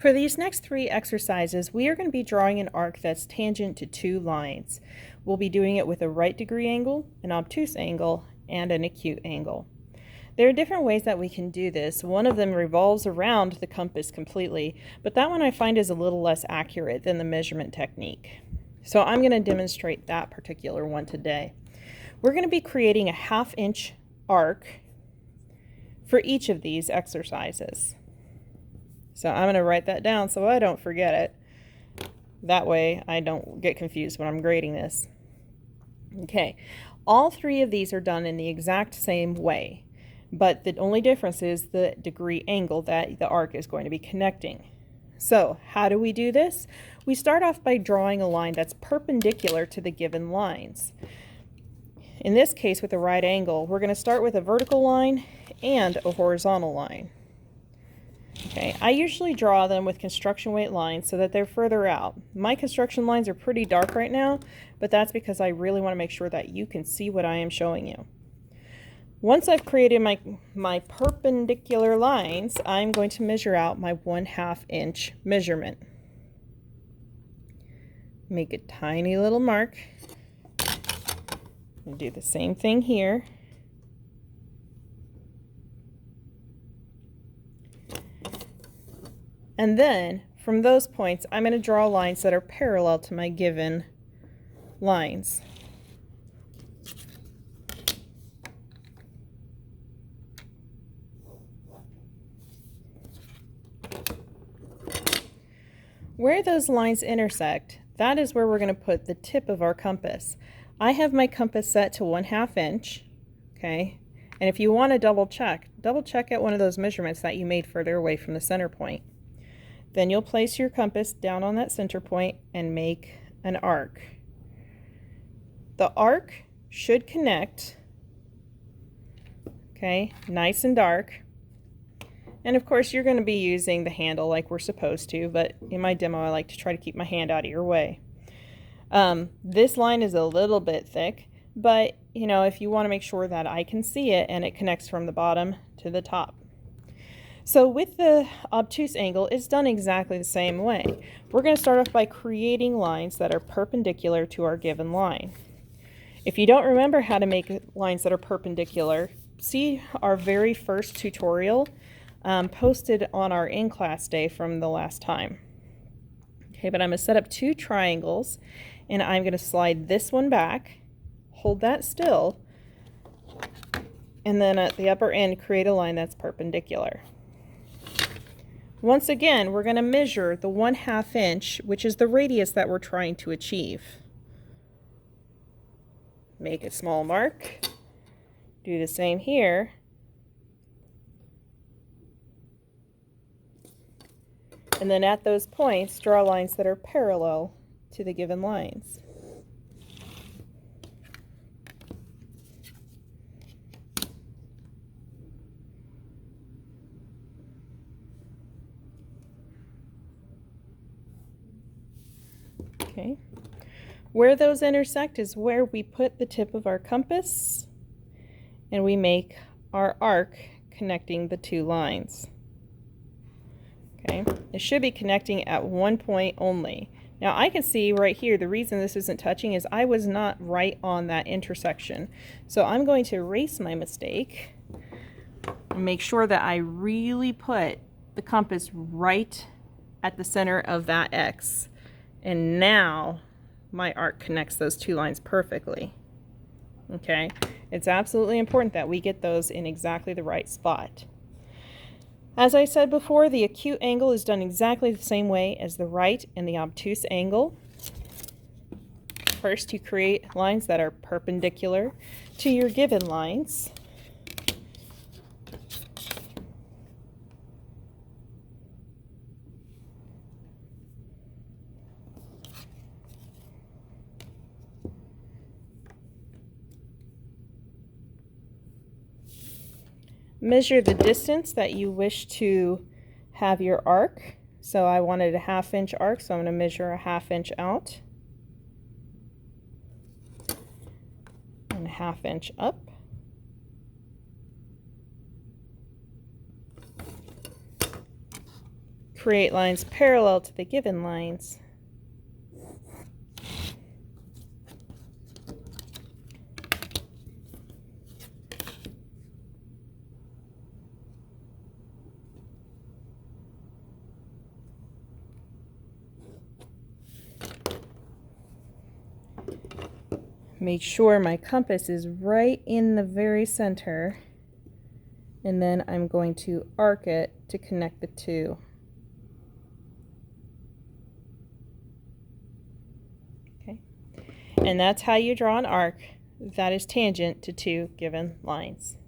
For these next 3 exercises, we are going to be drawing an arc that's tangent to 2 lines. We'll be doing it with a right degree angle, an obtuse angle, and an acute angle. There are different ways that we can do this. One of them revolves around the compass completely, but that one I find is a little less accurate than the measurement technique. So I'm going to demonstrate that particular one today. We're going to be creating a 1/2 inch arc for each of these exercises. So I'm going to write that down so I don't forget it. That way I don't get confused when I'm grading this. Okay, all 3 of these are done in the exact same way, but the only difference is the degree angle that the arc is going to be connecting. So how do we do this? We start off by drawing a line that's perpendicular to the given lines. In this case, with a right angle, we're going to start with a vertical line and a horizontal line. Okay, I usually draw them with construction weight lines so that they're further out. My construction lines are pretty dark right now, but that's because I really want to make sure that you can see what I am showing you. Once I've created my perpendicular lines, I'm going to measure out my 1/2 inch measurement. Make a tiny little mark. And do the same thing here. And then, from those points, I'm going to draw lines that are parallel to my given lines. Where those lines intersect, that is where we're going to put the tip of our compass. I have my compass set to 1/2 inch, okay? And if you want to double check at one of those measurements that you made further away from the center point. Then you'll place your compass down on that center point and make an arc. The arc should connect, okay, nice and dark. And of course you're going to be using the handle like we're supposed to, but in my demo I like to try to keep my hand out of your way. This line is a little bit thick, but you know, if you want to make sure that I can see it and it connects from the bottom to the top. So with the obtuse angle, it's done exactly the same way. We're going to start off by creating lines that are perpendicular to our given line. If you don't remember how to make lines that are perpendicular, see our very first tutorial posted on our in-class day from the last time. Okay, but I'm going to set up 2 triangles, and I'm going to slide this one back, hold that still, and then at the upper end create a line that's perpendicular. Once again, we're going to measure the 1/2 inch, which is the radius that we're trying to achieve. Make a small mark. Do the same here. And then at those points, draw lines that are parallel to the given lines. Okay. Where those intersect is where we put the tip of our compass and we make our arc connecting the 2 lines. Okay, it should be connecting at one point only. Now I can see right here the reason this isn't touching is I was not right on that intersection. So I'm going to erase my mistake and make sure that I really put the compass right at the center of that X. And now my arc connects those 2 lines perfectly. Okay, it's absolutely important that we get those in exactly the right spot. As I said before, the acute angle is done exactly the same way as the right and the obtuse angle. First, you create lines that are perpendicular to your given lines. Measure the distance that you wish to have your arc. So I wanted a 1/2 inch arc, so I'm going to measure a 1/2 inch out and a 1/2 inch up. create lines parallel to the given lines. Make sure my compass is right in the very center, and then I'm going to arc it to connect the two. Okay, and that's how you draw an arc that is tangent to two given lines.